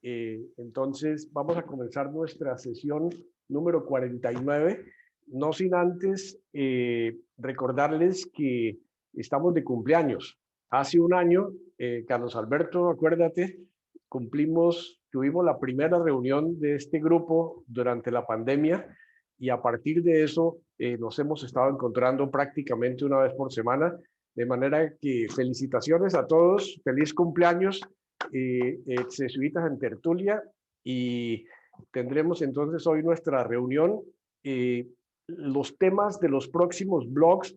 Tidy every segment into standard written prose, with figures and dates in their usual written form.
Entonces, vamos a comenzar nuestra sesión número 49, no sin antes recordarles que estamos de cumpleaños. Hace un año, Carlos Alberto, acuérdate, tuvimos la primera reunión de este grupo durante la pandemia y a partir de eso nos hemos estado encontrando prácticamente una vez por semana, de manera que felicitaciones a todos, feliz cumpleaños, jesuitas en tertulia, y tendremos entonces hoy nuestra reunión. Los temas de los próximos blogs: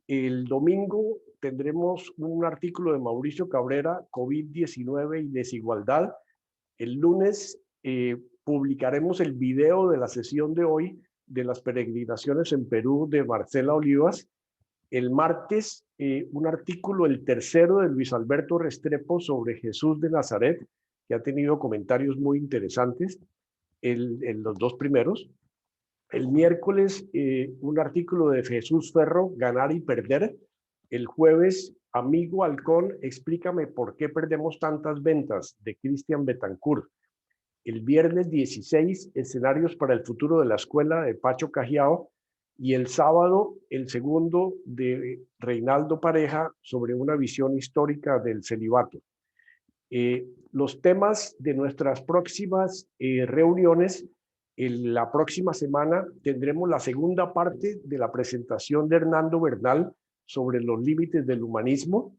el domingo tendremos un artículo de Mauricio Cabrera, COVID-19 y desigualdad. El lunes publicaremos el video de la sesión de hoy de las peregrinaciones en Perú de Marcela Olivas. El martes, un artículo, el tercero, de Luis Alberto Restrepo sobre Jesús de Nazaret, que ha tenido comentarios muy interesantes en los dos primeros. El miércoles, un artículo de Jesús Ferro, Ganar y Perder. El jueves, Amigo Halcón, explícame por qué perdemos tantas ventas, de Cristian Betancourt. El viernes 16, Escenarios para el futuro de la escuela, de Pacho Cajiao. Y el sábado, el segundo, de Reinaldo Pareja, sobre una visión histórica del celibato. Los temas de nuestras próximas reuniones: la próxima semana tendremos la segunda parte de la presentación de Hernando Bernal sobre los límites del humanismo.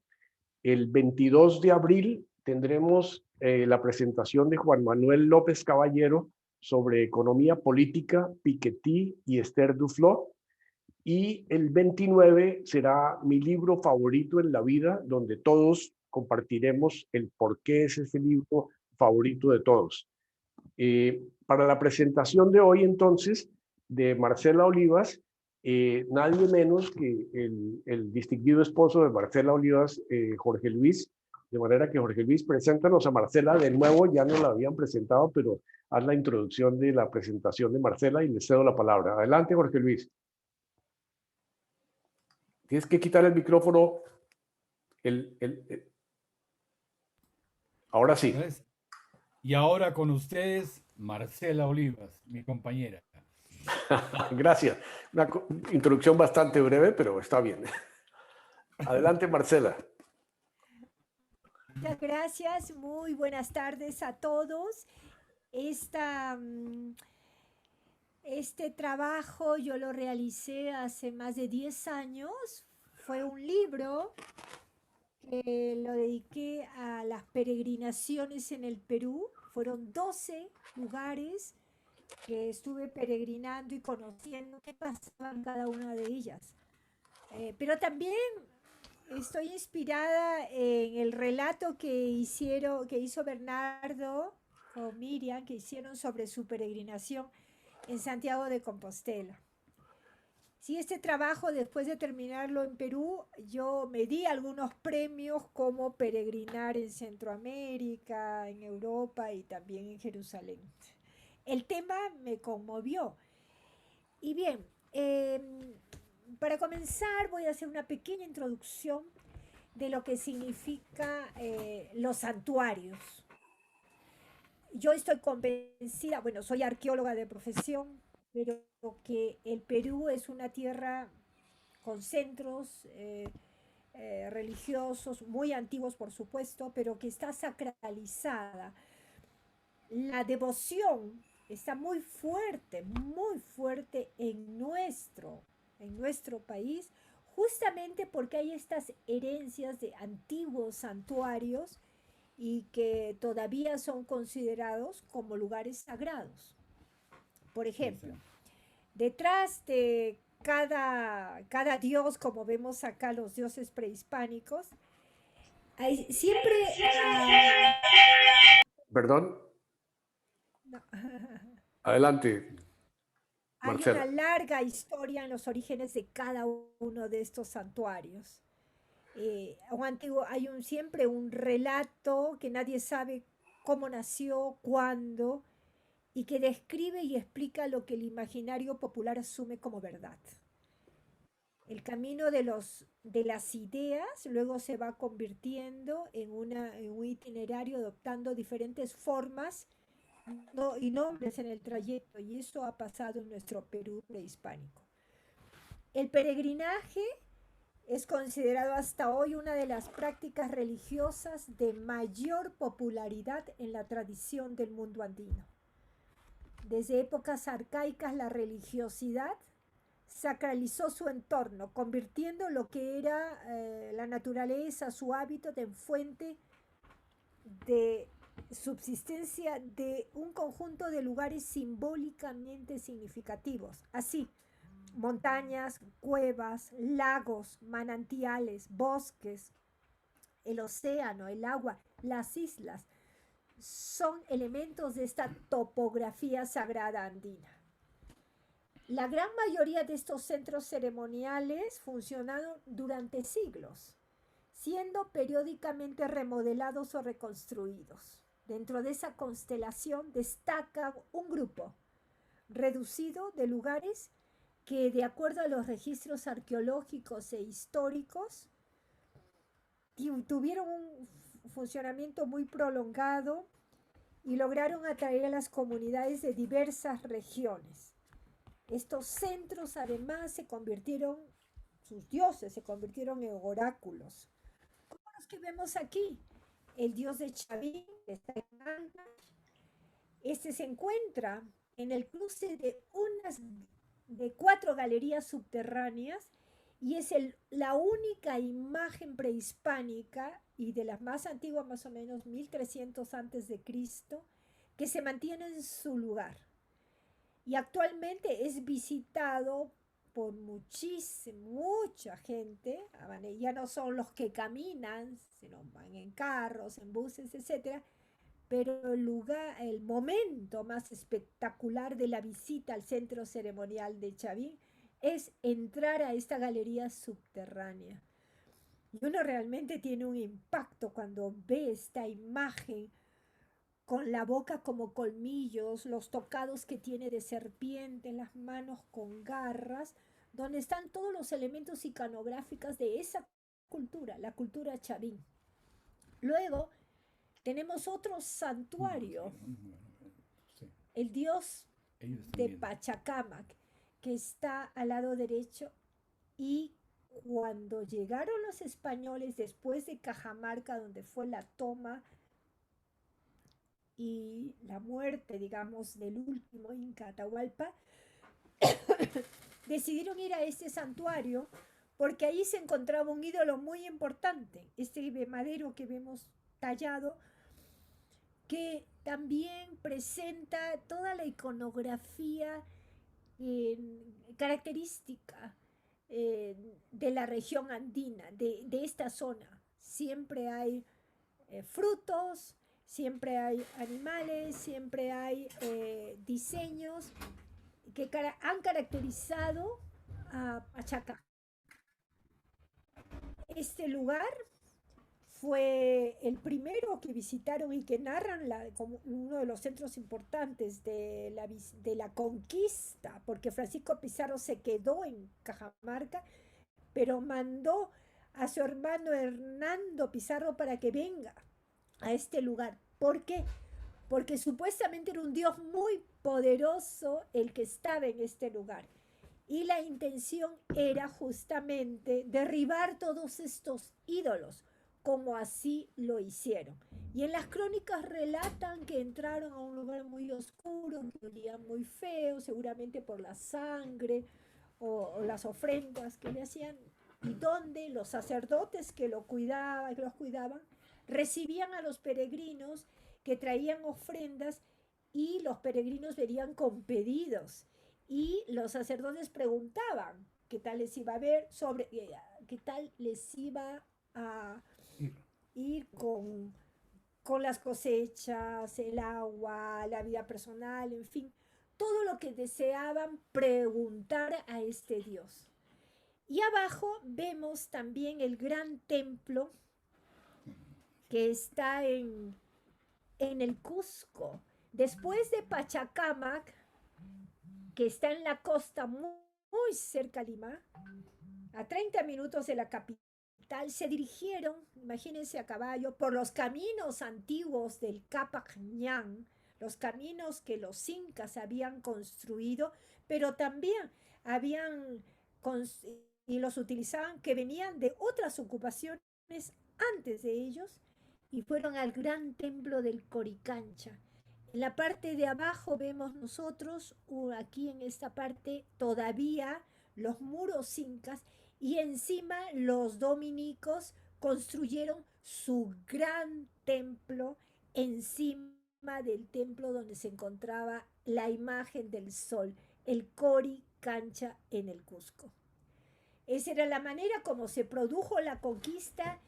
El 22 de abril tendremos la presentación de Juan Manuel López Caballero sobre economía política, Piketty y Esther Duflo. Y el 29 será mi libro favorito en la vida, donde todos compartiremos el por qué es ese libro favorito de todos. Para la presentación de hoy, entonces, de Marcela Olivas, nadie menos que el distinguido esposo de Marcela Olivas, Jorge Luis. De manera que, Jorge Luis, preséntanos a Marcela de nuevo. Ya nos la habían presentado, pero haz la introducción de la presentación de Marcela y le cedo la palabra. Adelante, Jorge Luis. Tienes que quitar el micrófono. Ahora sí. Y ahora con ustedes, Marcela Olivas, mi compañera. Gracias. Una introducción bastante breve, pero está bien. Adelante, Marcela. Muchas gracias, muy buenas tardes a todos. Este trabajo yo lo realicé hace más de 10 años. Fue un libro que lo dediqué a las peregrinaciones en el Perú. Fueron 12 lugares que estuve peregrinando y conociendo qué pasaba en cada una de ellas. Pero también estoy inspirada en el relato que hizo Bernardo con Miriam, que hicieron sobre su peregrinación en Santiago de Compostela. Sí, este trabajo, después de terminarlo en Perú, yo me di algunos premios como peregrinar en Centroamérica, en Europa y también en Jerusalén. El tema me conmovió. Y bien, para comenzar voy a hacer una pequeña introducción de lo que significa los santuarios. Yo estoy convencida, bueno, soy arqueóloga de profesión, pero que el Perú es una tierra con centros religiosos muy antiguos, por supuesto, pero que está sacralizada. La devoción está muy fuerte en nuestro país, justamente porque hay estas herencias de antiguos santuarios y que todavía son considerados como lugares sagrados. Por ejemplo, detrás de cada dios, como vemos acá los dioses prehispánicos, hay siempre... Perdón. No. Adelante, Hay una Marcela. larga historia en los orígenes de cada uno de estos santuarios. Hay siempre un relato que nadie sabe cómo nació, cuándo, y que describe y explica lo que el imaginario popular asume como verdad. El camino de los de las ideas, luego se va convirtiendo en un itinerario adoptando diferentes formas y nombres en el trayecto, y eso ha pasado en nuestro Perú prehispánico. El peregrinaje es considerado hasta hoy una de las prácticas religiosas de mayor popularidad en la tradición del mundo andino. Desde épocas arcaicas la religiosidad sacralizó su entorno, convirtiendo lo que era la naturaleza, su hábitat, en fuente de subsistencia de un conjunto de lugares simbólicamente significativos. Así, montañas, cuevas, lagos, manantiales, bosques, el océano, el agua, las islas, son elementos de esta topografía sagrada andina. La gran mayoría de estos centros ceremoniales funcionaron durante siglos, siendo periódicamente remodelados o reconstruidos. Dentro de esa constelación destaca un grupo reducido de lugares que, de acuerdo a los registros arqueológicos e históricos, tuvieron un funcionamiento muy prolongado y lograron atraer a las comunidades de diversas regiones. Estos centros además sus dioses se convirtieron en oráculos, como los que vemos aquí. El dios de Chavín, que está en Ancash, este se encuentra en el cruce de 4 galerías subterráneas, y es la única imagen prehispánica y de las más antiguas, más o menos 1300 antes de Cristo, que se mantiene en su lugar. Y actualmente es visitado por mucha gente. Ya no son los que caminan, sino van en carros, en buses, etc. Pero el momento más espectacular de la visita al centro ceremonial de Chavín es entrar a esta galería subterránea. Y uno realmente tiene un impacto cuando ve esta imagen con la boca como colmillos, los tocados que tiene de serpiente, las manos con garras, donde están todos los elementos iconográficos de esa cultura, la cultura chavín. Luego tenemos otro santuario, el dios de Pachacámac, que está al lado derecho, y cuando llegaron los españoles después de Cajamarca, donde fue la toma y la muerte, digamos, del último Inca Atahualpa, decidieron ir a este santuario porque ahí se encontraba un ídolo muy importante, este madero que vemos tallado, que también presenta toda la iconografía característica de la región andina, de esta zona. Siempre hay frutos, siempre hay animales, siempre hay diseños que han caracterizado a Pachacá. Este lugar fue el primero que visitaron y que narran como uno de los centros importantes de la conquista, porque Francisco Pizarro se quedó en Cajamarca, pero mandó a su hermano Hernando Pizarro para que venga a este lugar. ¿Por qué? Porque supuestamente era un dios muy poderoso el que estaba en este lugar. Y la intención era justamente derribar todos estos ídolos, como así lo hicieron. Y en las crónicas relatan que entraron a un lugar muy oscuro, que olía muy feo, seguramente por la sangre o las ofrendas que le hacían, y donde los sacerdotes que los cuidaban, recibían a los peregrinos que traían ofrendas, y los peregrinos venían con pedidos. Y los sacerdotes preguntaban qué tal les iba a ver, qué tal les iba a ir con las cosechas, el agua, la vida personal, en fin, todo lo que deseaban preguntar a este dios. Y abajo vemos también el gran templo que está en el Cusco. Después de Pachacámac, que está en la costa muy cerca a Lima, a 30 minutos de la capital, capital, se dirigieron, imagínense a caballo, por los caminos antiguos del Capac Ñan, los caminos que los incas habían construido, pero también habían y los utilizaban, que venían de otras ocupaciones antes de ellos, y fueron al gran templo del Coricancha. En la parte de abajo vemos nosotros, aquí en esta parte, todavía los muros incas, y encima los dominicos construyeron su gran templo encima del templo donde se encontraba la imagen del sol, el Coricancha en el Cusco. Esa era la manera como se produjo la conquista,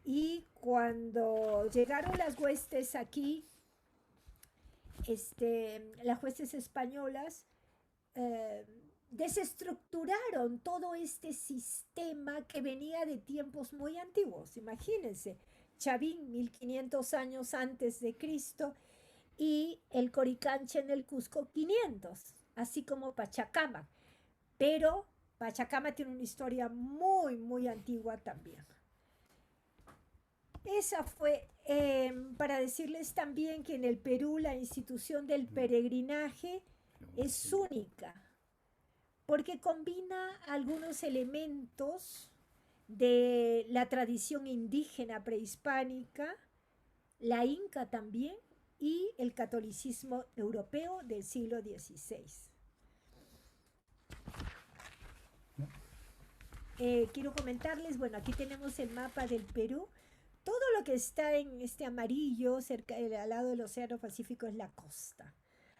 y cuando llegaron las huestes aquí, las huestes españolas, desestructuraron todo este sistema que venía de tiempos muy antiguos. Imagínense, Chavín, 1500 años antes de Cristo, y el Coricancha en el Cusco, 500, así como Pachacamac. Pero Pachacamac tiene una historia muy, muy antigua también. Esa fue, para decirles también que en el Perú la institución del peregrinaje es única, porque combina algunos elementos de la tradición indígena prehispánica, la inca también, y el catolicismo europeo del siglo XVI. Quiero comentarles, bueno, aquí tenemos el mapa del Perú. Todo lo que está en este amarillo, cerca, al lado del Océano Pacífico, es la costa.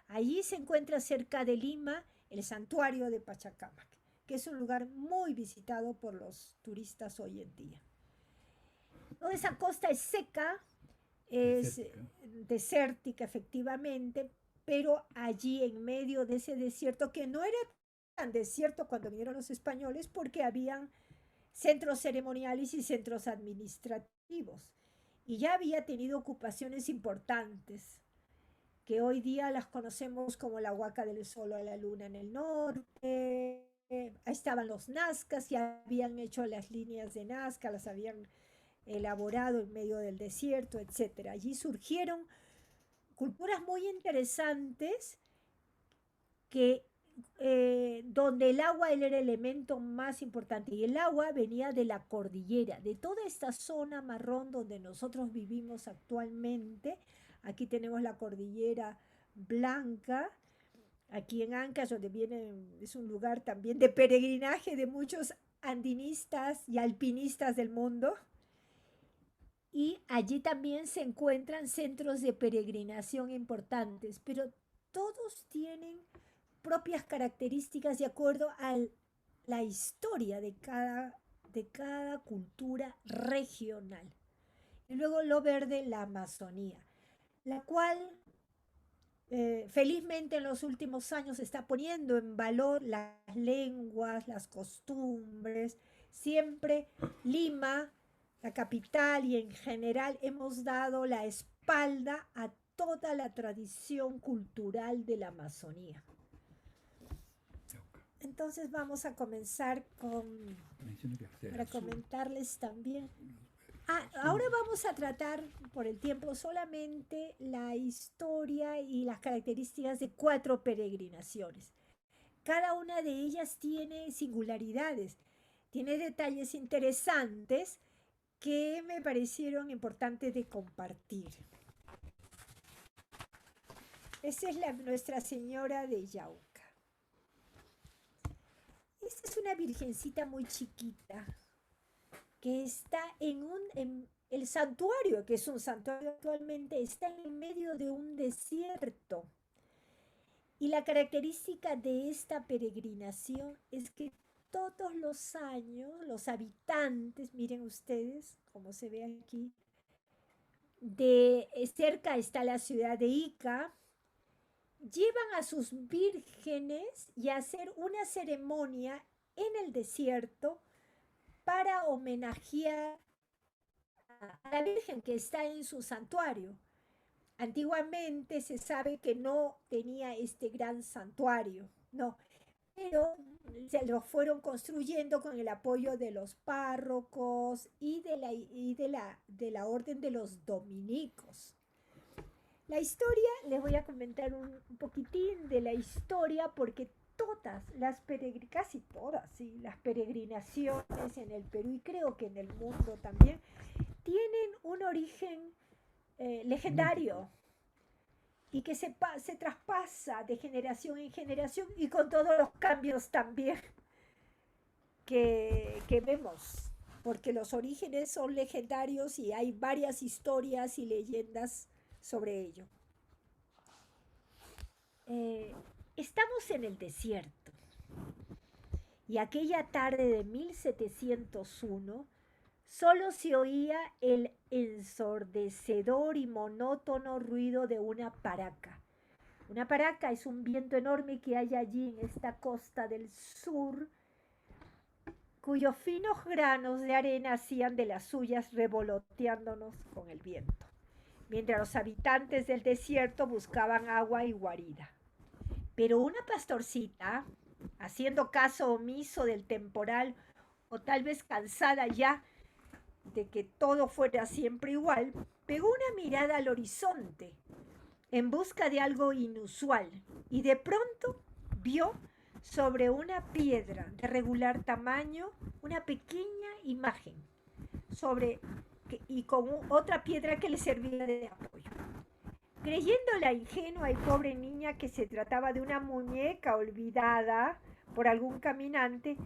Allí se encuentra cerca de Lima el santuario de Pachacamac, que es un lugar muy visitado por los turistas hoy en día. Toda esa costa es seca, es desértica efectivamente, pero allí en medio de ese desierto, que no era tan desierto cuando vinieron los españoles, porque habían centros ceremoniales y centros administrativos, y ya había tenido ocupaciones importantes, que hoy día las conocemos como la Huaca del Sol o la Luna en el norte. Ahí estaban los nazcas, y habían hecho las líneas de Nazca, las habían elaborado en medio del desierto, etc. Allí surgieron culturas muy interesantes que donde el agua era el elemento más importante, y el agua venía de la cordillera, de toda esta zona marrón donde nosotros vivimos actualmente. Aquí tenemos la cordillera Blanca, aquí en Ancash, donde es un lugar también de peregrinaje de muchos andinistas y alpinistas del mundo, y allí también se encuentran centros de peregrinación importantes, pero todos tienen propias características de acuerdo a la historia de cada cultura regional. Y luego lo verde, la Amazonía, la cual felizmente en los últimos años se está poniendo en valor las lenguas, las costumbres. Siempre Lima, la capital, y en general hemos dado la espalda a toda la tradición cultural de la Amazonía. Entonces vamos a comenzar para comentarles también. Ahora vamos a tratar por el tiempo solamente la historia y las características de 4 peregrinaciones. Cada una de ellas tiene singularidades, tiene detalles interesantes que me parecieron importantes de compartir. Esa es Nuestra Señora de Yauca. Esta es una virgencita muy chiquita que está en el santuario, que es un santuario actualmente, está en medio de un desierto. Y la característica de esta peregrinación es que todos los años los habitantes, miren ustedes cómo se ve aquí, cerca está la ciudad de Ica, llevan a sus vírgenes y a hacer una ceremonia en el desierto para homenajear a la Virgen que está en su santuario. Antiguamente se sabe que no tenía este gran santuario, no, pero se lo fueron construyendo con el apoyo de los párrocos y de la orden de los dominicos. La historia, les voy a comentar un poquitín de la historia porque casi todas, sí, las peregrinaciones en el Perú y creo que en el mundo también, tienen un origen legendario y que se traspasa de generación en generación y con todos los cambios también que vemos, porque los orígenes son legendarios y hay varias historias y leyendas sobre ello. Estamos en el desierto y aquella tarde de 1701 solo se oía el ensordecedor y monótono ruido de una paraca. Una paraca es un viento enorme que hay allí en esta costa del sur, cuyos finos granos de arena hacían de las suyas revoloteándonos con el viento, mientras los habitantes del desierto buscaban agua y guarida. Pero una pastorcita, haciendo caso omiso del temporal o tal vez cansada ya de que todo fuera siempre igual, pegó una mirada al horizonte en busca de algo inusual y de pronto vio sobre una piedra de regular tamaño una pequeña imagen y con otra piedra que le servía de apoyo. Creyendo la ingenua y pobre niña que se trataba de una muñeca olvidada por algún caminante,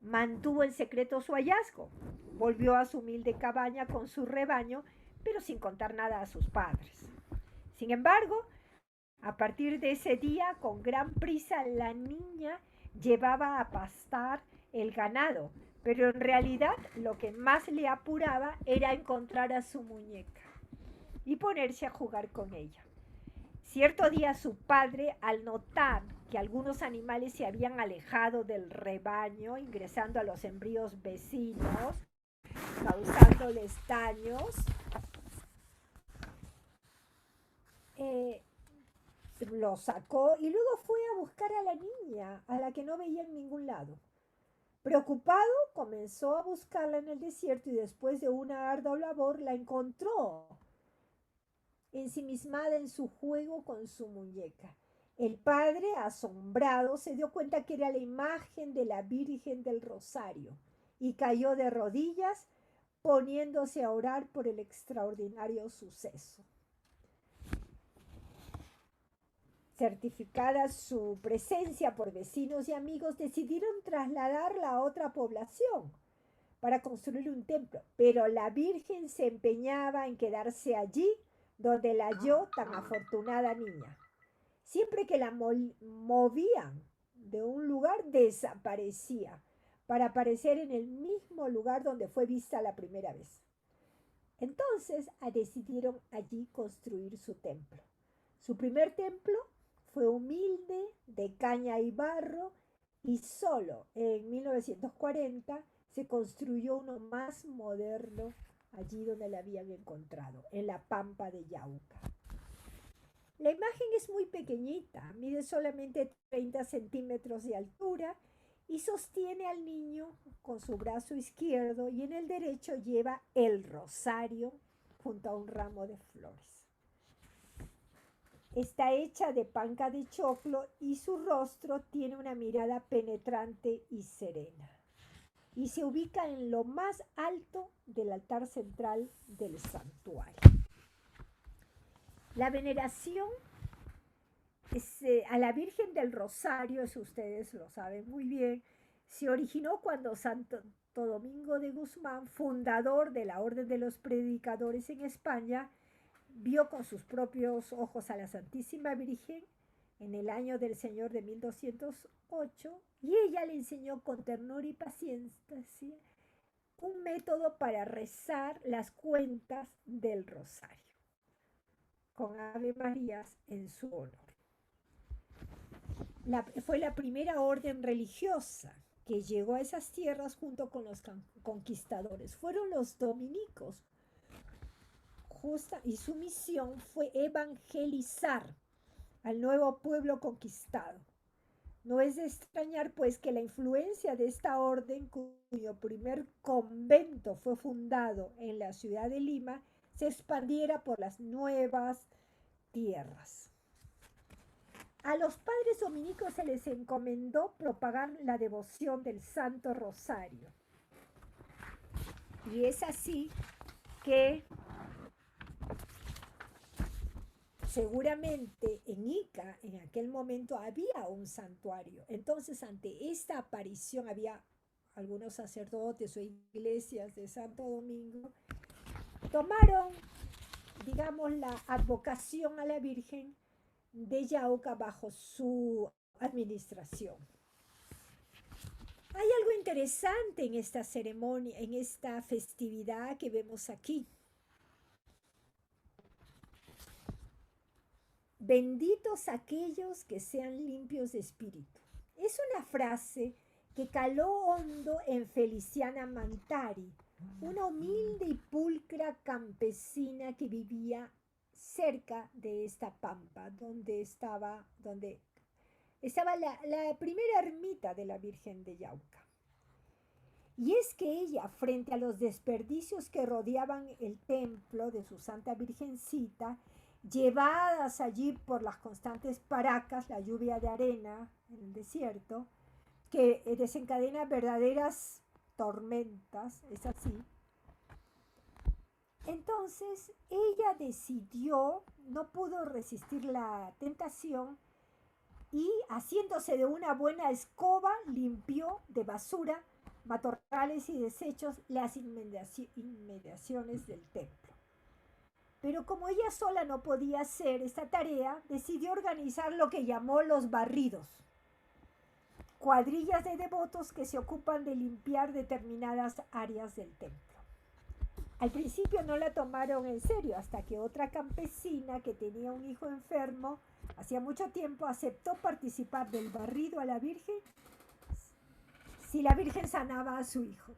mantuvo en secreto su hallazgo. Volvió a su humilde cabaña con su rebaño, pero sin contar nada a sus padres. Sin embargo, a partir de ese día, con gran prisa, la niña llevaba a pastar el ganado, pero en realidad lo que más le apuraba era encontrar a su muñeca y ponerse a jugar con ella. Cierto día su padre, al notar que algunos animales se habían alejado del rebaño, ingresando a los sembríos vecinos, causándoles daños, lo sacó y luego fue a buscar a la niña, a la que no veía en ningún lado. Preocupado, comenzó a buscarla en el desierto y después de una ardua labor la encontró, ensimismada en su juego con su muñeca. El padre, asombrado, se dio cuenta que era la imagen de la Virgen del Rosario y cayó de rodillas poniéndose a orar por el extraordinario suceso. Certificada su presencia por vecinos y amigos, decidieron trasladarla a otra población para construir un templo, pero la Virgen se empeñaba en quedarse allí donde la halló tan afortunada niña. Siempre que la movían de un lugar, desaparecía para aparecer en el mismo lugar donde fue vista la primera vez. Entonces decidieron allí construir su templo. Su primer templo fue humilde, de caña y barro, y solo en 1940 se construyó uno más moderno allí donde la habían encontrado, en la pampa de Yauca. La imagen es muy pequeñita, mide solamente 30 centímetros de altura y sostiene al niño con su brazo izquierdo y en el derecho lleva el rosario junto a un ramo de flores. Está hecha de panca de choclo y su rostro tiene una mirada penetrante y serena. Y se ubica en lo más alto del altar central del santuario. La veneración a la Virgen del Rosario, eso ustedes lo saben muy bien, se originó cuando Santo Domingo de Guzmán, fundador de la Orden de los Predicadores en España, vio con sus propios ojos a la Santísima Virgen en el año del Señor de 1208 y ella le enseñó con ternura y paciencia un método para rezar las cuentas del rosario con Ave Marías en su honor. Fue la primera orden religiosa que llegó a esas tierras junto con los conquistadores. Fueron los dominicos. Y su misión fue evangelizar al nuevo pueblo conquistado. No es de extrañar, pues, que la influencia de esta orden, cuyo primer convento fue fundado en la ciudad de Lima, se expandiera por las nuevas tierras. A los padres dominicos se les encomendó propagar la devoción del Santo Rosario. Y es así que seguramente en Ica en aquel momento había un santuario. Entonces, ante esta aparición había algunos sacerdotes o iglesias de Santo Domingo, tomaron, digamos, la advocación a la Virgen de Yauca bajo su administración. Hay algo interesante en esta ceremonia, en esta festividad que vemos aquí. Benditos aquellos que sean limpios de espíritu. Es una frase que caló hondo en Feliciana Mantari, una humilde y pulcra campesina que vivía cerca de esta pampa, donde estaba la primera ermita de la Virgen de Yauca. Y es que ella, frente a los desperdicios que rodeaban el templo de su Santa Virgencita, llevadas allí por las constantes paracas, la lluvia de arena en el desierto, que desencadena verdaderas tormentas, es así. Entonces ella decidió, no pudo resistir la tentación y haciéndose de una buena escoba limpió de basura, matorrales y desechos las inmediaciones del templo. Pero como ella sola no podía hacer esta tarea, decidió organizar lo que llamó los barridos, cuadrillas de devotos que se ocupan de limpiar determinadas áreas del templo. Al principio no la tomaron en serio, hasta que otra campesina que tenía un hijo enfermo hacía mucho tiempo aceptó participar del barrido a la Virgen si la Virgen sanaba a su hijo.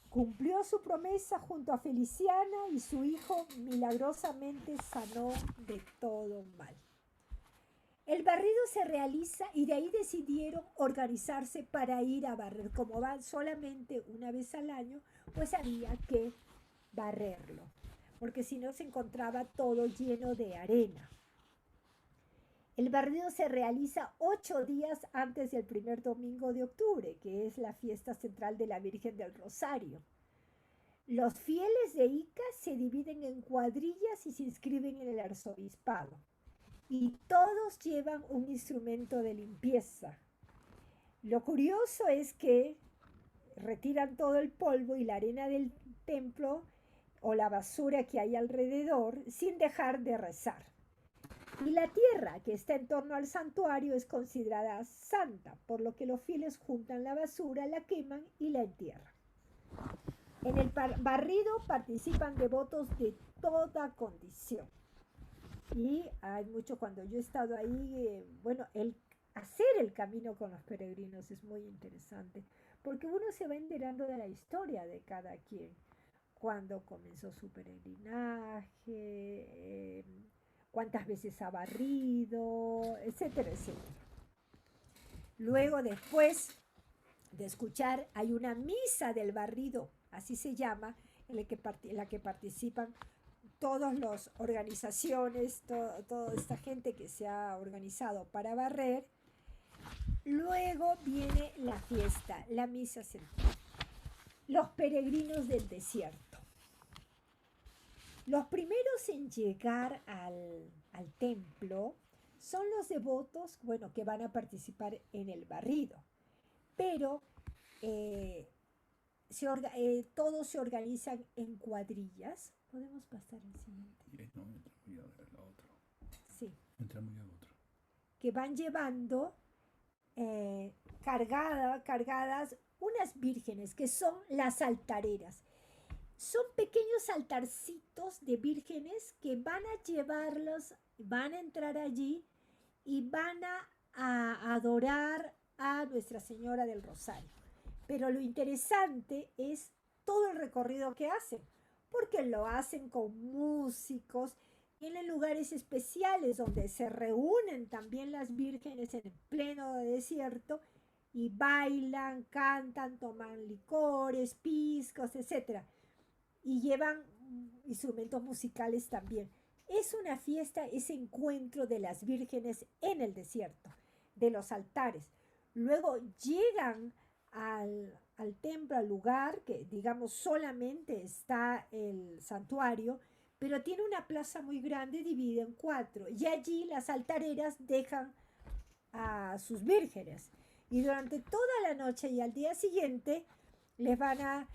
Cumplió su promesa junto a Feliciana y su hijo milagrosamente sanó de todo mal. El barrido se realiza y de ahí decidieron organizarse para ir a barrer. Como van solamente una vez al año, pues había que barrerlo, porque si no se encontraba todo lleno de arena. El barrido se realiza 8 días antes del primer domingo de octubre, que es la fiesta central de la Virgen del Rosario. Los fieles de Ica se dividen en cuadrillas y se inscriben en el arzobispado. Y todos llevan un instrumento de limpieza. Lo curioso es que retiran todo el polvo y la arena del templo o la basura que hay alrededor sin dejar de rezar. Y la tierra que está en torno al santuario es considerada santa, por lo que los fieles juntan la basura, la queman y la entierran. En el barrido participan devotos de toda condición. Y hay mucho, cuando yo he estado ahí, el hacer el camino con los peregrinos es muy interesante, porque uno se va enterando de la historia de cada quien, cuándo comenzó su peregrinaje, cuántas veces ha barrido, etcétera, etcétera. Luego, después de escuchar, hay una misa del barrido, así se llama, en la que participan todas las organizaciones, toda esta gente que se ha organizado para barrer. Luego viene la fiesta, la misa central. Los peregrinos del desierto. Los primeros en llegar al templo son los devotos, que van a participar en el barrido. Pero todos se organizan en cuadrillas. ¿Podemos pasar al siguiente? No, entra muy a otro. Sí. Entra muy a otro. Que van llevando cargadas unas vírgenes que son las altareras. Son pequeños altarcitos de vírgenes que van a llevarlos, van a entrar allí y van a adorar a Nuestra Señora del Rosario. Pero lo interesante es todo el recorrido que hacen, porque lo hacen con músicos, tienen lugares especiales donde se reúnen también las vírgenes en el pleno desierto y bailan, cantan, toman licores, piscos, etcétera, y llevan instrumentos musicales también. Es una fiesta, ese encuentro de las vírgenes en el desierto, de los altares. Luego llegan al templo, al lugar que digamos solamente está el santuario, pero tiene una plaza muy grande dividida en 4 y allí las altareras dejan a sus vírgenes y durante toda la noche y al día siguiente les van a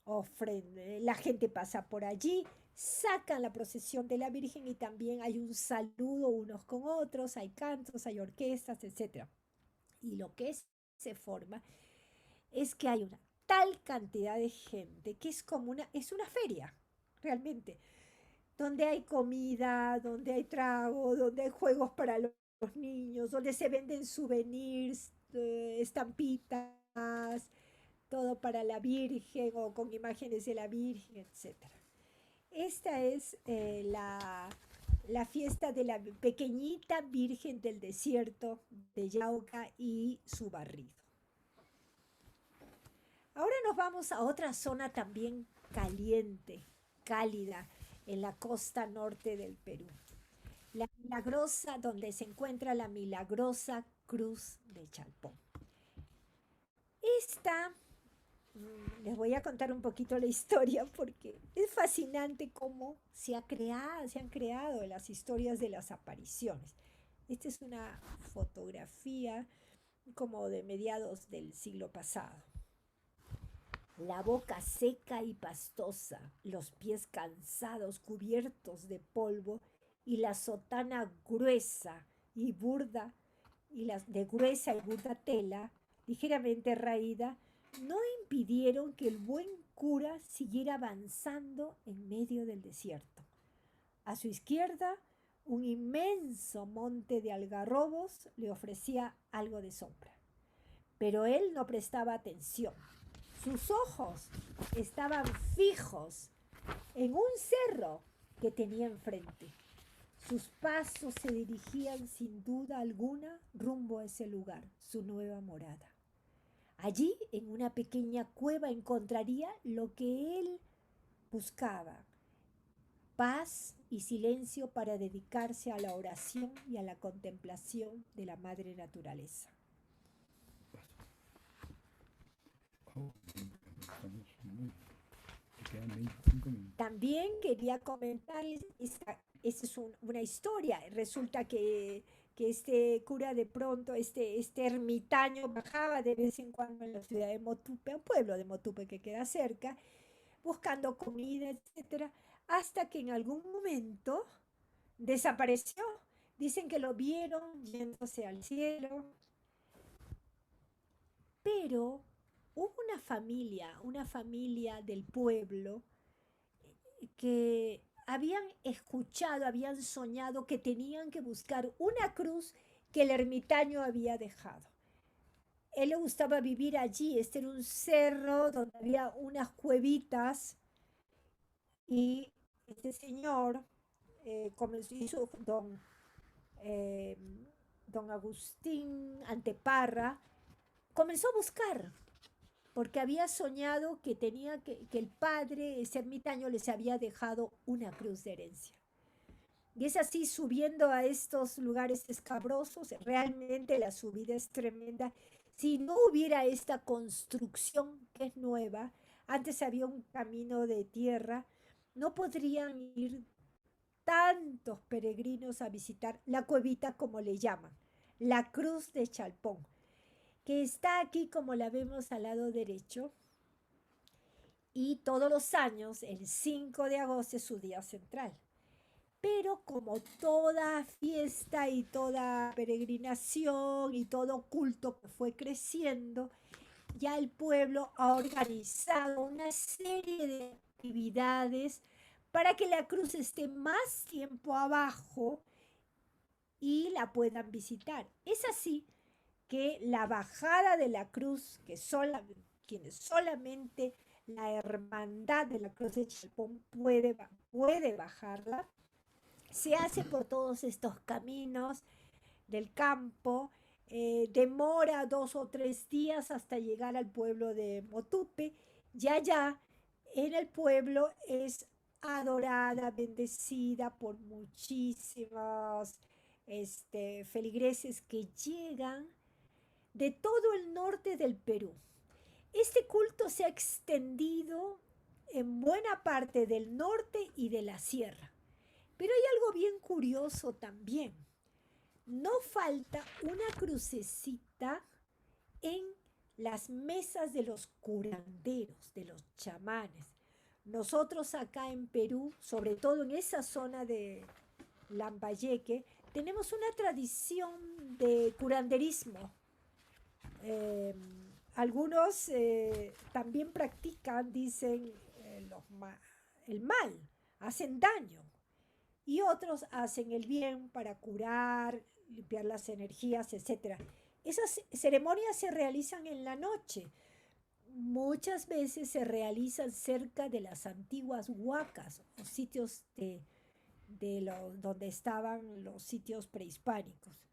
ofrendar, la gente pasa por allí, sacan la procesión de la Virgen y también hay un saludo unos con otros, hay cantos, hay orquestas, etc. Y lo que se forma es que hay una tal cantidad de gente que es como es una feria, realmente, donde hay comida, donde hay trago, donde hay juegos para los niños, donde se venden souvenirs, estampitas, todo para la Virgen o con imágenes de la Virgen, etc. Esta es la fiesta de la pequeñita Virgen del Desierto de Yauca y su barrido. Ahora nos vamos a otra zona también caliente, cálida, en la costa norte del Perú. La Milagrosa, donde se encuentra la milagrosa Cruz de Chalpón. Esta, les voy a contar un poquito la historia porque es fascinante cómo se han creado las historias de las apariciones. Esta es una fotografía como de mediados del siglo pasado. La boca seca y pastosa, los pies cansados, cubiertos de polvo, y la sotana gruesa y burda, de gruesa y burda tela, ligeramente raída, no impidieron que el buen cura siguiera avanzando en medio del desierto. A su izquierda, un inmenso monte de algarrobos le ofrecía algo de sombra. Pero él no prestaba atención. Sus ojos estaban fijos en un cerro que tenía enfrente. Sus pasos se dirigían sin duda alguna rumbo a ese lugar, su nueva morada. Allí, en una pequeña cueva, encontraría lo que él buscaba: paz y silencio para dedicarse a la oración y a la contemplación de la madre naturaleza. También quería comentarles, esta es una historia. Resulta que este cura de pronto, este ermitaño bajaba de vez en cuando en la ciudad de Motupe, un pueblo de Motupe que queda cerca, buscando comida, etcétera, hasta que en algún momento desapareció. Dicen que lo vieron yéndose al cielo, pero hubo una familia del pueblo que habían escuchado, habían soñado que tenían que buscar una cruz que el ermitaño había dejado. Él le gustaba vivir allí. Este era un cerro donde había unas cuevitas y este señor, hizo don Agustín Anteparra, comenzó a buscar, porque había soñado que el padre, ese ermitaño, les había dejado una cruz de herencia. Y es así, subiendo a estos lugares escabrosos, realmente la subida es tremenda. Si no hubiera esta construcción que es nueva, antes había un camino de tierra, no podrían ir tantos peregrinos a visitar la cuevita, como le llaman, la Cruz de Chalpón, que está aquí como la vemos al lado derecho, y todos los años el 5 de agosto es su día central. Pero como toda fiesta y toda peregrinación y todo culto que fue creciendo, ya el pueblo ha organizado una serie de actividades para que la cruz esté más tiempo abajo y la puedan visitar. Es así que la bajada de la cruz, quienes solamente la hermandad de la Cruz de Chalpón puede bajarla. Se hace por todos estos caminos del campo, demora 2 o 3 días hasta llegar al pueblo de Motupe, y allá en el pueblo es adorada, bendecida por muchísimos feligreses que llegan de todo el norte del Perú. Este culto se ha extendido en buena parte del norte y de la sierra. Pero hay algo bien curioso también. No falta una crucecita en las mesas de los curanderos, de los chamanes. Nosotros acá en Perú, sobre todo en esa zona de Lambayeque, tenemos una tradición de curanderismo. Algunos también practican, dicen, el mal, hacen daño. Y otros hacen el bien para curar, limpiar las energías, etc. Esas ceremonias se realizan en la noche. Muchas veces se realizan cerca de las antiguas huacas o sitios donde estaban los sitios prehispánicos.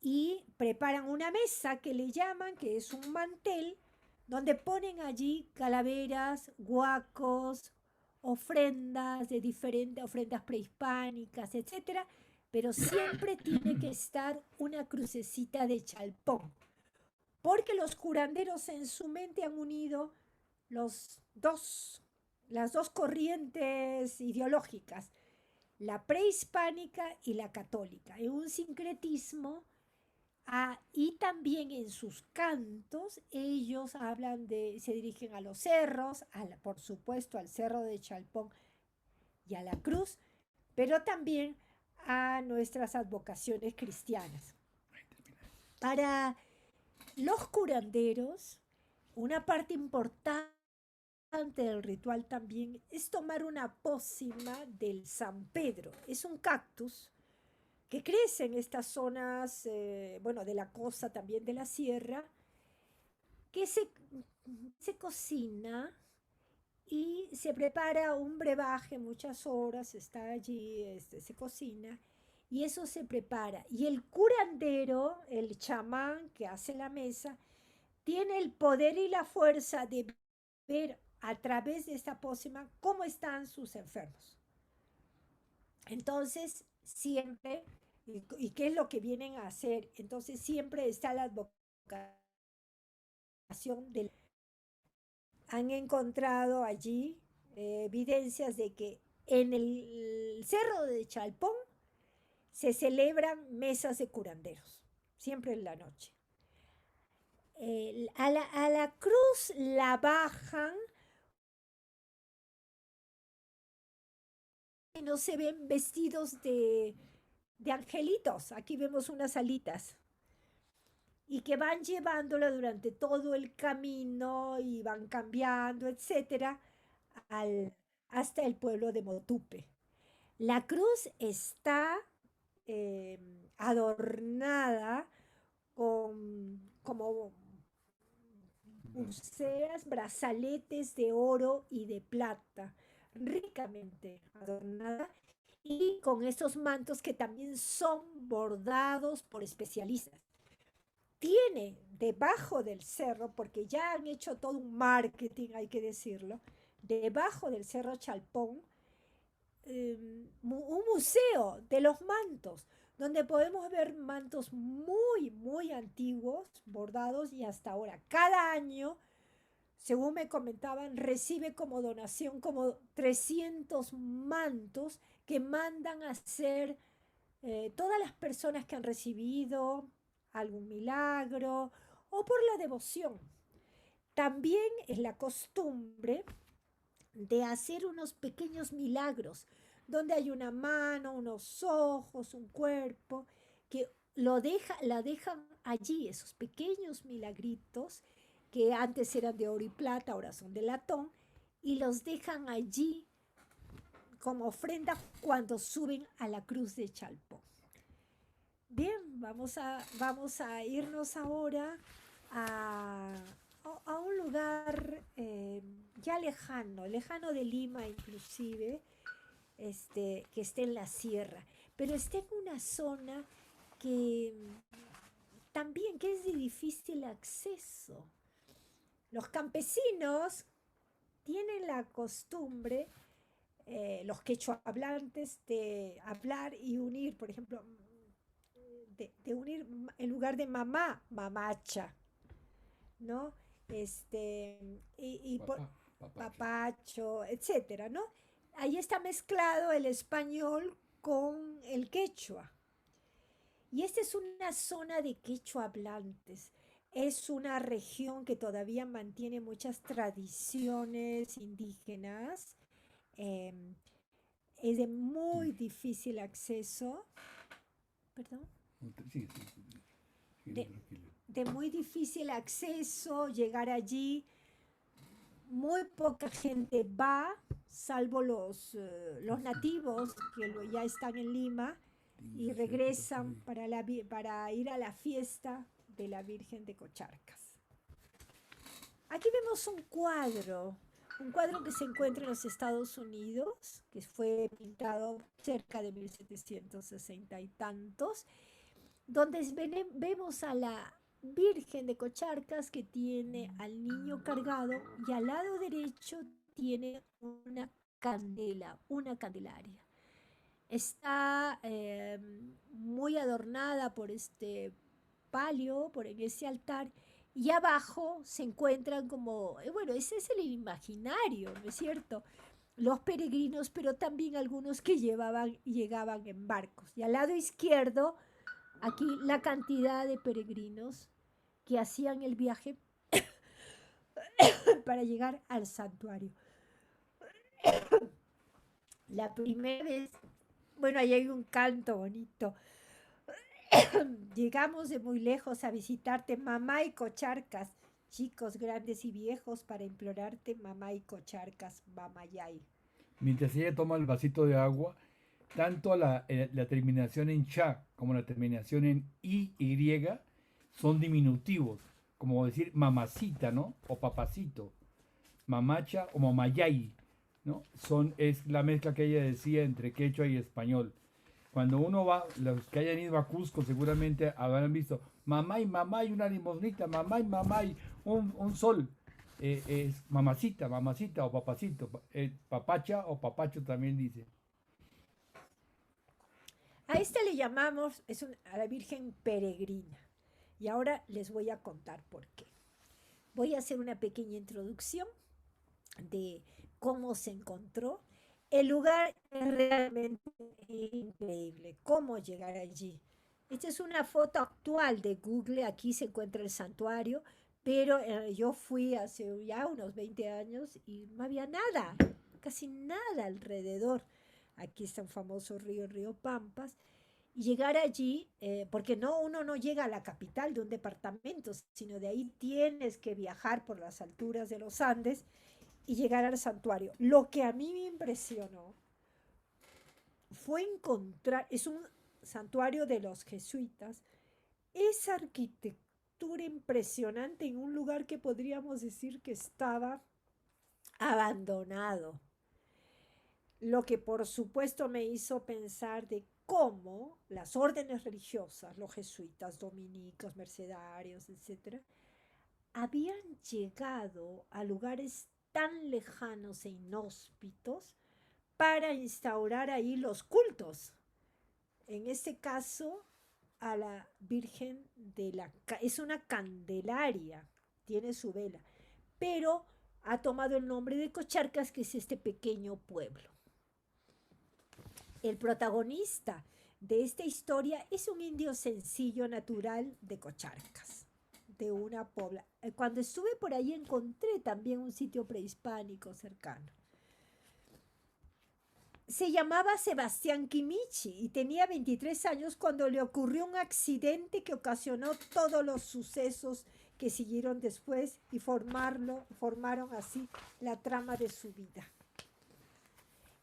Y preparan una mesa que le llaman, que es un mantel, donde ponen allí calaveras, huacos, ofrendas de diferentes, ofrendas prehispánicas, etcétera, pero siempre tiene que estar una crucecita de Chalpón, porque los curanderos en su mente han unido las dos corrientes ideológicas, la prehispánica y la católica, en un sincretismo. Y también en sus cantos ellos se dirigen a los cerros, por supuesto al cerro de Chalpón y a la cruz, pero también a nuestras advocaciones cristianas. Para los curanderos, una parte importante del ritual también es tomar una pócima del San Pedro. Es un cactus que crece en estas zonas, de la costa, también de la sierra, que se cocina y se prepara un brebaje, muchas horas, está allí, se cocina, y eso se prepara. Y el curandero, el chamán que hace la mesa, tiene el poder y la fuerza de ver a través de esta pócima cómo están sus enfermos. Entonces, siempre, ¿y qué es lo que vienen a hacer? Entonces, siempre está la advocación del... Han encontrado allí evidencias de que en el cerro de Chalpón se celebran mesas de curanderos, siempre en la noche. A la cruz la bajan y no se ven vestidos de angelitos. Aquí vemos unas alitas. Y que van llevándolo durante todo el camino y van cambiando, etcétera, hasta el pueblo de Motupe. La cruz está adornada con como pulseras, brazaletes de oro y de plata, ricamente adornada, y con estos mantos que también son bordados por especialistas. Tiene debajo del cerro, porque ya han hecho todo un marketing, hay que decirlo, debajo del cerro Chalpón, un museo de los mantos, donde podemos ver mantos muy, muy antiguos, bordados, y hasta ahora, cada año, según me comentaban, recibe como donación como 300 mantos que mandan a hacer todas las personas que han recibido algún milagro o por la devoción. También es la costumbre de hacer unos pequeños milagros, donde hay una mano, unos ojos, un cuerpo, que la dejan allí, esos pequeños milagritos, que antes eran de oro y plata, ahora son de latón, y los dejan allí como ofrenda cuando suben a la cruz de Chalpón. Bien, vamos a irnos ahora a a un lugar ya lejano de Lima inclusive, que esté en la sierra, pero está en una zona que también que es de difícil acceso. Los campesinos tienen la costumbre, los quechua hablantes, de hablar y unir, por ejemplo, de unir en lugar de mamá, mamacha, ¿no? Papá, papacho. Papacho, etcétera, ¿no? Ahí está mezclado el español con el quechua. Y esta es una zona de quechua hablantes. Es una región que todavía mantiene muchas tradiciones indígenas. eh, es de muy difícil acceso. ¿Perdón? Sí, sí, sí, De, tranquilo. de muy difícil acceso, llegar allí. Muy poca gente va, salvo los nativos que ya están en Lima y regresan para ir a la fiesta de la Virgen de Cocharcas. Aquí vemos un cuadro que se encuentra en los Estados Unidos, que fue pintado cerca de 1760 y tantos, donde vemos a la Virgen de Cocharcas que tiene al niño cargado y al lado derecho tiene una candela, una candelaria. Está muy adornada por este palio, por en ese altar, y abajo se encuentran como, bueno, ese es el imaginario, ¿no es cierto? Los peregrinos, pero también algunos que llegaban en barcos. Y al lado izquierdo, aquí la cantidad de peregrinos que hacían el viaje para llegar al santuario. La primera vez, bueno, ahí hay un canto bonito. Llegamos de muy lejos a visitarte, mamá y Cocharcas, chicos grandes y viejos, para implorarte, mamá y Cocharcas, mamayay. Mientras ella toma el vasito de agua, tanto la terminación en cha como la terminación en y son diminutivos, como decir mamacita, ¿no? O papacito, mamacha o mamayay, ¿no? Es la mezcla que ella decía entre quechua y español. Cuando uno va, los que hayan ido a Cusco seguramente habrán visto mamá y una limosnita, mamá y un sol. Es mamacita o papacito, papacha o papacho también dice. A esta le llamamos a la Virgen peregrina. Y ahora les voy a contar por qué. Voy a hacer una pequeña introducción de cómo se encontró. El lugar es realmente increíble. ¿Cómo llegar allí? Esta es una foto actual de Google. Aquí se encuentra el santuario, pero yo fui hace ya unos 20 años y no había nada, casi nada alrededor. Aquí está un famoso río, el río Pampas. Y llegar allí, porque uno no llega a la capital de un departamento, sino de ahí tienes que viajar por las alturas de los Andes y llegar al santuario. Lo que a mí me impresionó fue encontrar, es un santuario de los jesuitas, esa arquitectura impresionante en un lugar que podríamos decir que estaba abandonado. Lo que por supuesto me hizo pensar de cómo las órdenes religiosas, los jesuitas, dominicos, mercedarios, etc., habían llegado a lugares tan lejanos e inhóspitos para instaurar ahí los cultos. En este caso, a la Virgen es una candelaria, tiene su vela, pero ha tomado el nombre de Cocharcas, que es este pequeño pueblo. El protagonista de esta historia es un indio sencillo natural de Cocharcas, de una pobla. Cuando estuve por ahí encontré también un sitio prehispánico cercano. Se llamaba Sebastián Quimichi y tenía 23 años cuando le ocurrió un accidente que ocasionó todos los sucesos que siguieron después y formaron así la trama de su vida.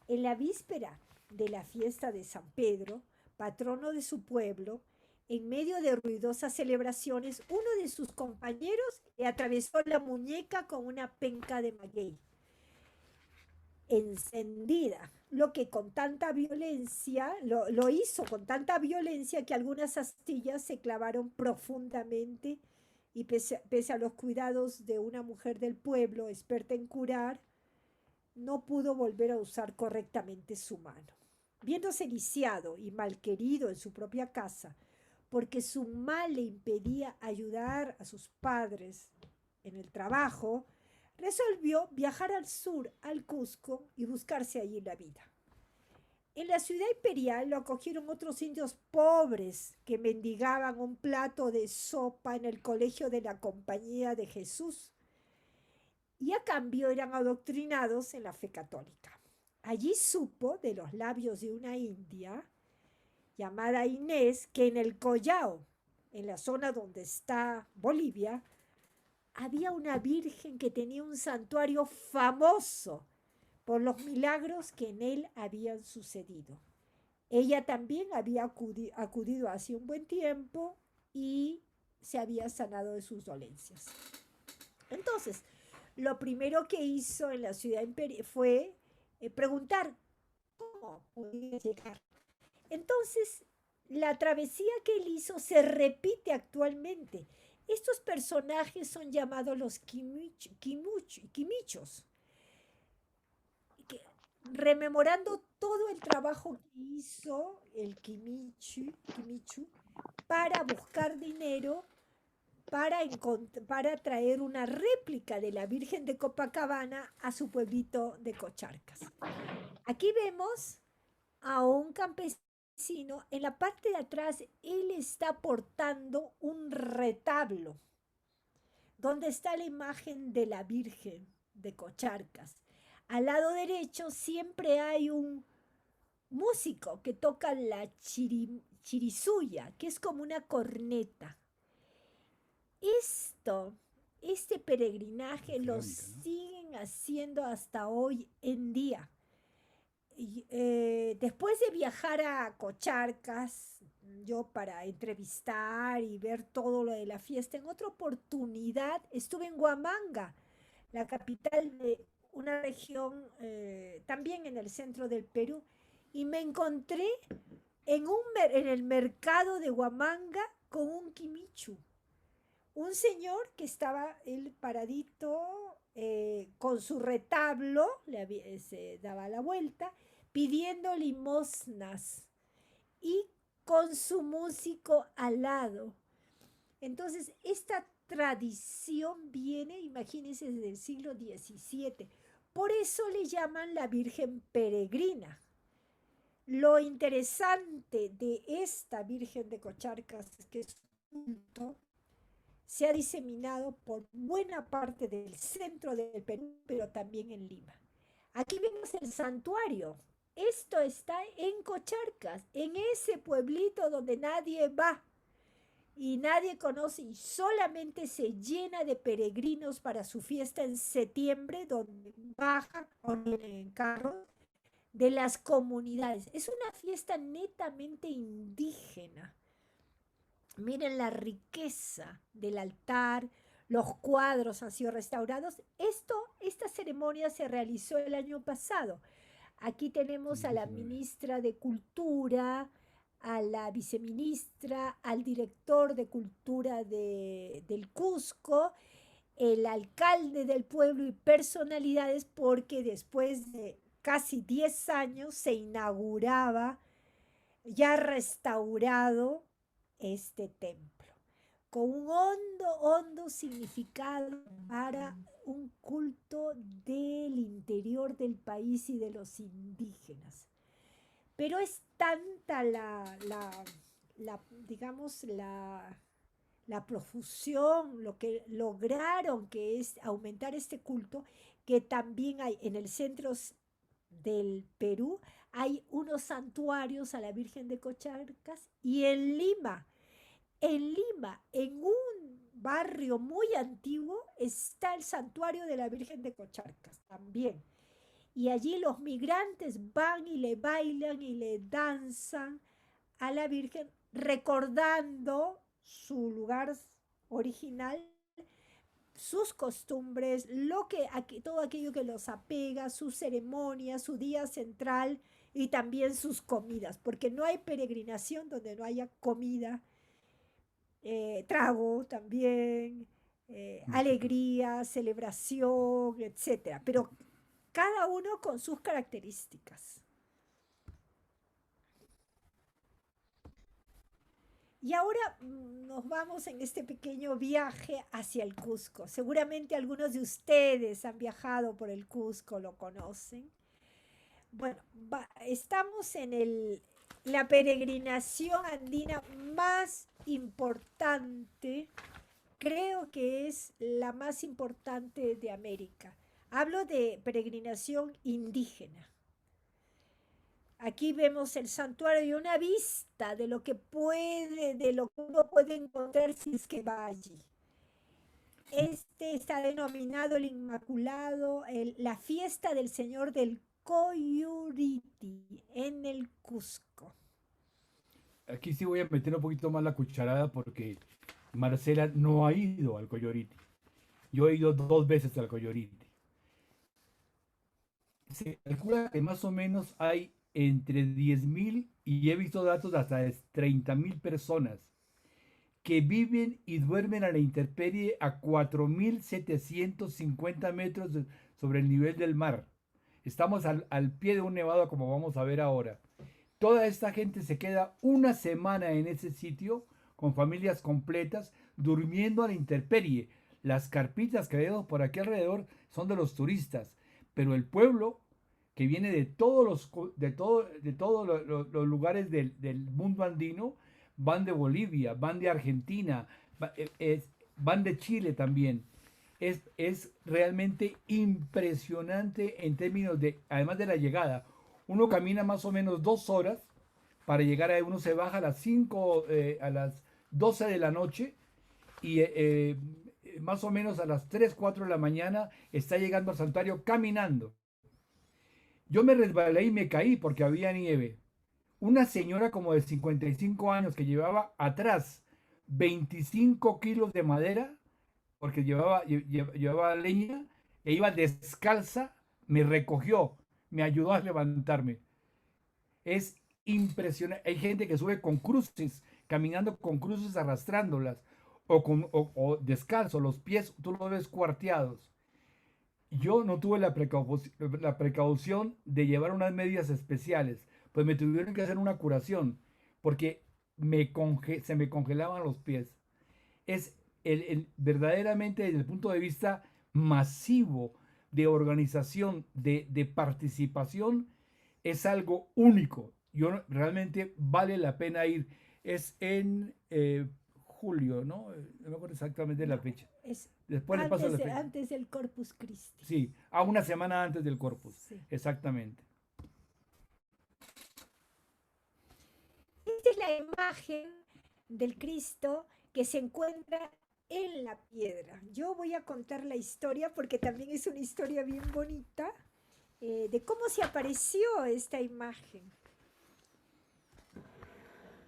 En la víspera de la fiesta de San Pedro, patrono de su pueblo, en medio de ruidosas celebraciones, uno de sus compañeros le atravesó la muñeca con una penca de maguey encendida, lo que con tanta violencia, lo hizo con tanta violencia que algunas astillas se clavaron profundamente y pese a los cuidados de una mujer del pueblo, experta en curar, no pudo volver a usar correctamente su mano. Viéndose lisiado y malquerido en su propia casa, porque su mal le impedía ayudar a sus padres en el trabajo, resolvió viajar al sur, al Cusco, y buscarse allí la vida. En la ciudad imperial lo acogieron otros indios pobres que mendigaban un plato de sopa en el colegio de la Compañía de Jesús y a cambio eran adoctrinados en la fe católica. Allí supo de los labios de una india llamada Inés que en el Collao, en la zona donde está Bolivia, había una virgen que tenía un santuario famoso por los milagros que en él habían sucedido. Ella también había acudido hace un buen tiempo y se había sanado de sus dolencias. Entonces, lo primero que hizo en la ciudad fue preguntar cómo podía llegar. Entonces, la travesía que él hizo se repite actualmente. Estos personajes son llamados los quimichos, rememorando todo el trabajo que hizo el quimichu para buscar dinero para traer una réplica de la Virgen de Copacabana a su pueblito de Cocharcas. Aquí vemos a un campesino, en la parte de atrás él está portando un retablo donde está la imagen de la Virgen de Cocharcas. Al lado derecho siempre hay un músico que toca la chirisuya, que es como una corneta. Este peregrinaje lo siguen haciendo hasta hoy en día. Después de viajar a Cocharcas, yo para entrevistar y ver todo lo de la fiesta, en otra oportunidad estuve en Huamanga, la capital de una región también en el centro del Perú, y me encontré en el mercado de Huamanga con un quimichu, un señor que estaba él paradito con su retablo, se daba la vuelta, pidiendo limosnas y con su músico al lado. Entonces, esta tradición viene, imagínense, desde el siglo XVII. Por eso le llaman la Virgen Peregrina. Lo interesante de esta Virgen de Cocharcas es que su culto se ha diseminado por buena parte del centro del Perú, pero también en Lima. Aquí vemos el santuario. Esto está en Cocharcas, en ese pueblito donde nadie va y nadie conoce y solamente se llena de peregrinos para su fiesta en septiembre, donde bajan en carros de las comunidades. Es una fiesta netamente indígena. Miren la riqueza del altar, los cuadros han sido restaurados. Esta ceremonia se realizó el año pasado. Aquí tenemos a la ministra de Cultura, a la viceministra, al director de Cultura del Cusco, el alcalde del pueblo y personalidades, porque después de casi 10 años se inauguraba, ya restaurado, este templo, con un hondo significado para un culto del interior del país y de los indígenas. Pero es tanta digamos, la profusión, lo que lograron, que es aumentar este culto, que también hay en el centro del Perú, hay unos santuarios a la Virgen de Cocharcas, y en Lima, en un barrio muy antiguo, está el santuario de la Virgen de Cocharcas también. Y allí los migrantes van y le bailan y le danzan a la Virgen recordando su lugar original, sus costumbres, todo aquello que los apega, sus ceremonias, su día central y también sus comidas, porque no hay peregrinación donde no haya comida, trago también, Música. alegría, celebración, etcétera, pero cada uno con sus características. Y ahora nos vamos en este pequeño viaje hacia el Cusco. Seguramente algunos de ustedes han viajado por el Cusco, lo conocen. Bueno, estamos en la peregrinación andina más importante, creo que es la más importante de América. Hablo de peregrinación indígena. Aquí vemos el santuario y una vista de lo que uno puede encontrar si es que va allí. Este está denominado el Inmaculado, la fiesta del Señor del Coyuriti en el Cusco. Aquí sí voy a meter un poquito más la cucharada porque Marcela no ha ido al Coyoriti. Yo he ido 2 veces al Coyoriti. Se calcula que más o menos hay entre 10.000 y he visto datos de hasta 30.000 personas que viven y duermen a la intemperie a 4.750 metros sobre el nivel del mar. Estamos al pie de un nevado como vamos a ver ahora. Toda esta gente se queda una semana en ese sitio con familias completas durmiendo a la intemperie. Las carpitas que vemos por aquí alrededor son de los turistas, pero el pueblo que viene de todos los lugares del mundo andino van de Bolivia, van de Argentina, van de Chile también. Es realmente impresionante en términos de, además de la llegada, uno camina más o menos 2 horas para llegar a uno se baja a las 5, a las 12 de la noche y más o menos a las 3 4 de la mañana está llegando al santuario caminando. Yo me resbalé y me caí porque había nieve. Una señora como de 55 años que llevaba atrás 25 kilos de madera, porque llevaba leña, e iba descalza, me recogió, me ayudó a levantarme. Es impresionante. Hay gente que sube con cruces, caminando con cruces arrastrándolas, o descalzo, los pies tú los ves cuarteados. Yo no tuve la precaución de llevar unas medidas especiales, pues me tuvieron que hacer una curación, porque se me congelaban los pies. Es verdaderamente desde el punto de vista masivo de organización, de participación, es algo único. Realmente vale la pena ir. Es en julio, ¿no? No me acuerdo exactamente la No, fecha. es Después le paso la fecha. antes del Corpus Christi. Sí, a una semana antes del Corpus. Sí. Exactamente. Esta es la imagen del Cristo que se encuentra en la piedra. Yo voy a contar la historia porque también es una historia bien bonita de cómo se apareció esta imagen.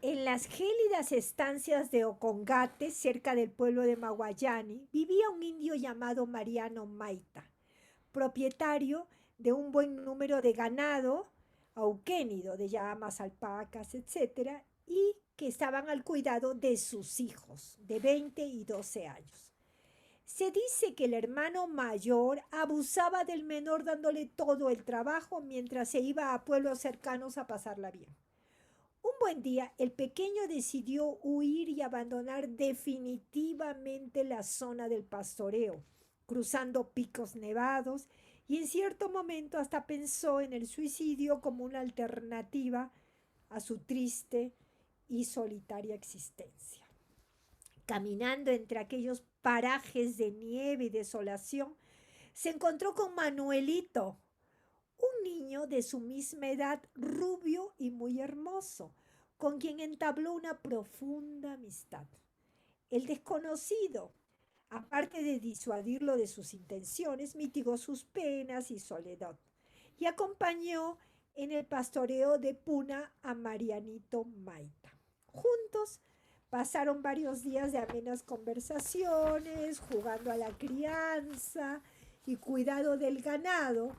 En las gélidas estancias de Ocongate, cerca del pueblo de Maguayani, vivía un indio llamado Mariano Maita, propietario de un buen número de ganado auquénido, de llamas, alpacas, etcétera, y que estaban al cuidado de sus hijos, de 20 y 12 años. Se dice que el hermano mayor abusaba del menor dándole todo el trabajo mientras se iba a pueblos cercanos a pasarla bien. Un buen día, el pequeño decidió huir y abandonar definitivamente la zona del pastoreo, cruzando picos nevados, y en cierto momento hasta pensó en el suicidio como una alternativa a su triste y solitaria existencia. Caminando entre aquellos parajes de nieve y desolación, se encontró con Manuelito, un niño de su misma edad, rubio y muy hermoso, con quien entabló una profunda amistad. El desconocido, aparte de disuadirlo de sus intenciones, mitigó sus penas y soledad y acompañó en el pastoreo de Puna a Marianito Maita. Juntos pasaron varios días de amenas conversaciones, jugando a la crianza y cuidado del ganado.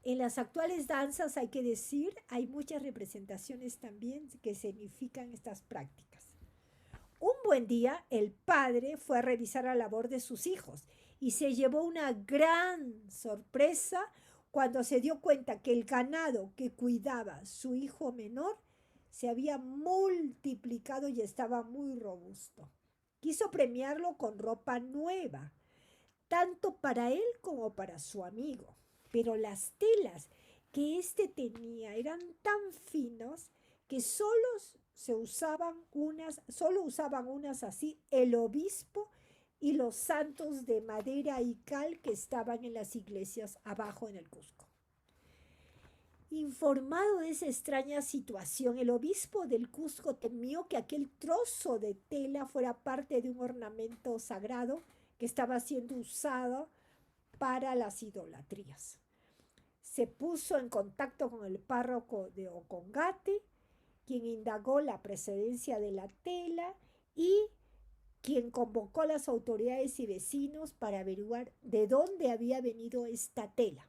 En las actuales danzas, hay que decir, hay muchas representaciones también que significan estas prácticas. Un buen día, el padre fue a revisar la labor de sus hijos y se llevó una gran sorpresa cuando se dio cuenta que el ganado que cuidaba su hijo menor se había multiplicado y estaba muy robusto. Quiso premiarlo con ropa nueva, tanto para él como para su amigo. Pero las telas que éste tenía eran tan finos que solo usaban unas así el obispo y los santos de madera y cal que estaban en las iglesias abajo en el Cusco. Informado de esa extraña situación, el obispo del Cusco temió que aquel trozo de tela fuera parte de un ornamento sagrado que estaba siendo usado para las idolatrías. Se puso en contacto con el párroco de Ocongate, quien indagó la procedencia de la tela y quien convocó a las autoridades y vecinos para averiguar de dónde había venido esta tela.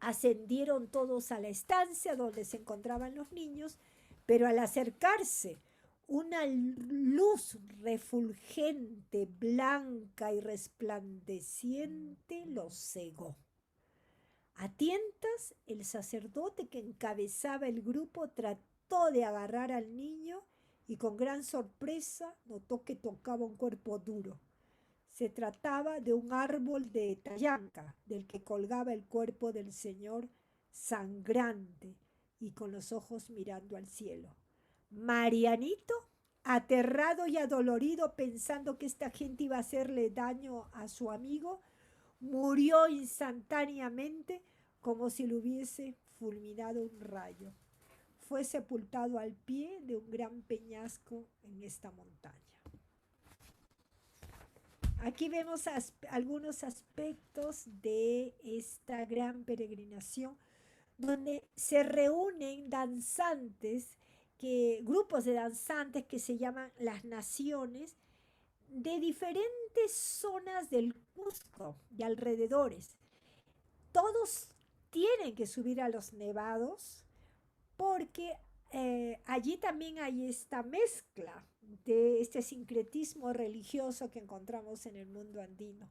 Ascendieron todos a la estancia donde se encontraban los niños, pero al acercarse, una luz refulgente, blanca y resplandeciente los cegó. A tientas, el sacerdote que encabezaba el grupo trató de agarrar al niño y con gran sorpresa notó que tocaba un cuerpo duro. Se trataba de un árbol de tayanca, del que colgaba el cuerpo del Señor sangrante y con los ojos mirando al cielo. Marianito, aterrado y adolorido, pensando que esta gente iba a hacerle daño a su amigo, murió instantáneamente como si lo hubiese fulminado un rayo. Fue sepultado al pie de un gran peñasco en esta montaña. Aquí vemos algunos aspectos de esta gran peregrinación, donde se reúnen danzantes, grupos de danzantes que se llaman las naciones, de diferentes zonas del Cusco y alrededores. Todos tienen que subir a los nevados porque allí también hay esta mezcla de este sincretismo religioso que encontramos en el mundo andino.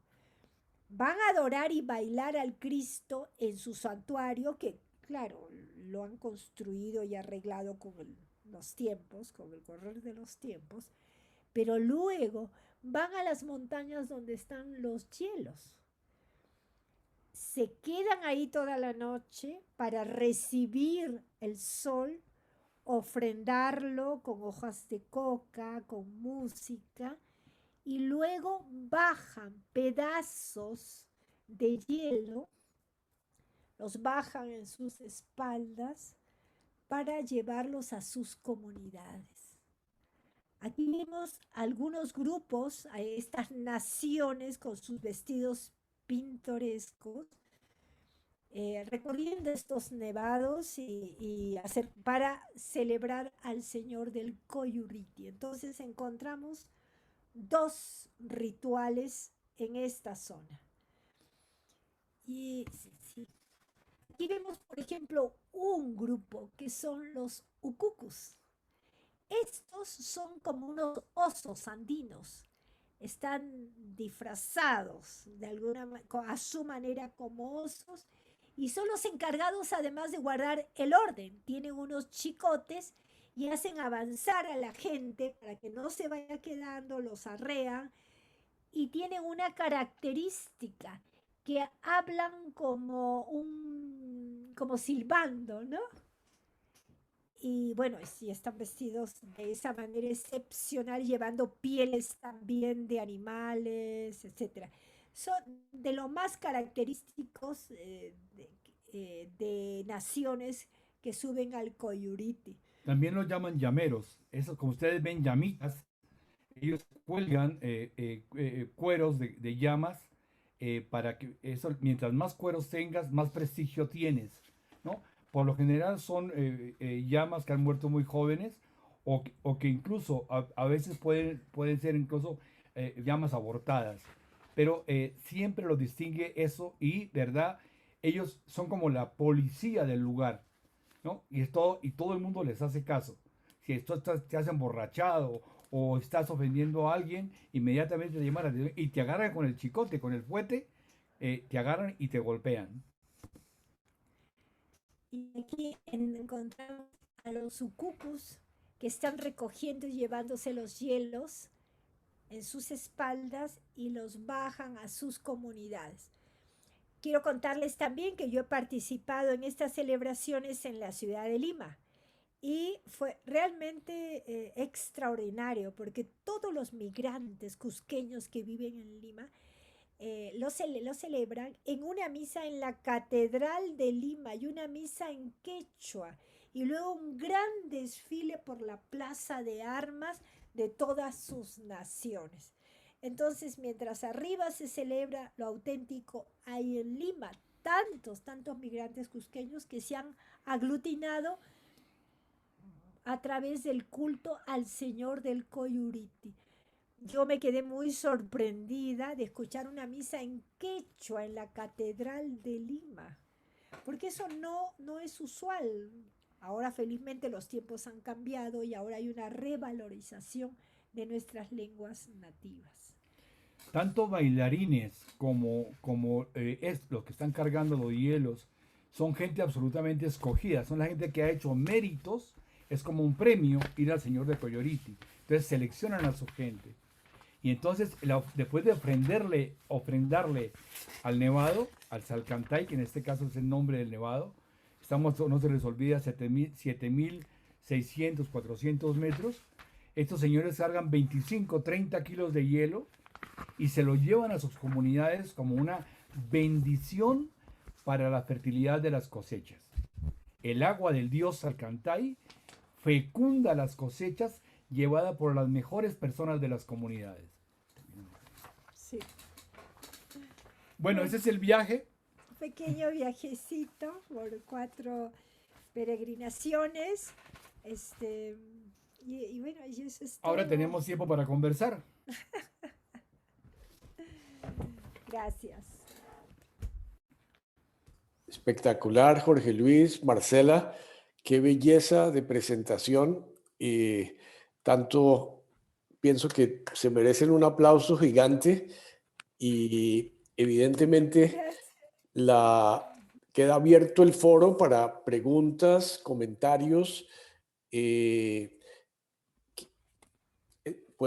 Van a adorar y bailar al Cristo en su santuario, que claro, lo han construido y arreglado con los tiempos, con el correr de los tiempos, pero luego van a las montañas donde están los hielos. Se quedan ahí toda la noche para recibir el sol, ofrendarlo con hojas de coca, con música, y luego bajan pedazos de hielo, los bajan en sus espaldas para llevarlos a sus comunidades. Aquí vemos algunos grupos, a estas naciones con sus vestidos pintorescos, recorriendo estos nevados para celebrar al Señor del Coyuriti. Entonces encontramos dos rituales en esta zona. Y sí. Aquí vemos, por ejemplo, un grupo que son los ucucus. Estos son como unos osos andinos. Están disfrazados a su manera como osos y son los encargados además de guardar el orden. Tienen unos chicotes y hacen avanzar a la gente para que no se vaya quedando, los arrean, y tienen una característica que hablan como silbando, ¿no? Y bueno, sí, están vestidos de esa manera excepcional, llevando pieles también de animales, etc. Son de lo más característicos de naciones que suben al Coyuriti. También los llaman llameros. Eso, como ustedes ven, llamitas. Ellos cuelgan cueros de llamas para que eso, mientras más cueros tengas, más prestigio tienes, ¿no? Por lo general son llamas que han muerto muy jóvenes o que incluso a veces pueden ser incluso llamas abortadas. Pero siempre lo distingue eso y, ¿verdad? Ellos son como la policía del lugar, ¿no? Y todo el mundo les hace caso. Si tú te has emborrachado o estás ofendiendo a alguien, inmediatamente te llaman la atención y te agarran con el chicote, con el fuete, te agarran y te golpean. Y aquí encontramos a los sucupus que están recogiendo y llevándose los hielos en sus espaldas y los bajan a sus comunidades. Quiero contarles también que yo he participado en estas celebraciones en la ciudad de Lima y fue realmente extraordinario porque todos los migrantes cusqueños que viven en Lima lo celebran en una misa en la Catedral de Lima y una misa en quechua y luego un gran desfile por la Plaza de Armas de todas sus naciones. Entonces, mientras arriba se celebra lo auténtico, hay en Lima tantos migrantes cusqueños que se han aglutinado a través del culto al Señor del Coyuriti. Yo me quedé muy sorprendida de escuchar una misa en quechua en la Catedral de Lima, porque eso no es usual. Ahora felizmente los tiempos han cambiado y ahora hay una revalorización de nuestras lenguas nativas. Tanto bailarines como los que están cargando los hielos son gente absolutamente escogida, son la gente que ha hecho méritos, es como un premio ir al Señor de Coyoriti. Entonces seleccionan a su gente. Y entonces, después de ofrendarle al nevado, al Salcantay, que en este caso es el nombre del nevado, no se les olvida, 7.600, 400 metros. Estos señores cargan 25, 30 kilos de hielo y se lo llevan a sus comunidades como una bendición para la fertilidad de las cosechas. El agua del dios Salcantay fecunda las cosechas llevada por las mejores personas de las comunidades. Sí. Bueno, ese es el viaje. Un pequeño viajecito por 4 peregrinaciones. Y bueno, y eso es todo. Ahora tenemos tiempo para conversar. Gracias. Espectacular, Jorge Luis, Marcela, qué belleza de presentación. Y tanto pienso que se merecen un aplauso gigante y evidentemente queda abierto el foro para preguntas, comentarios.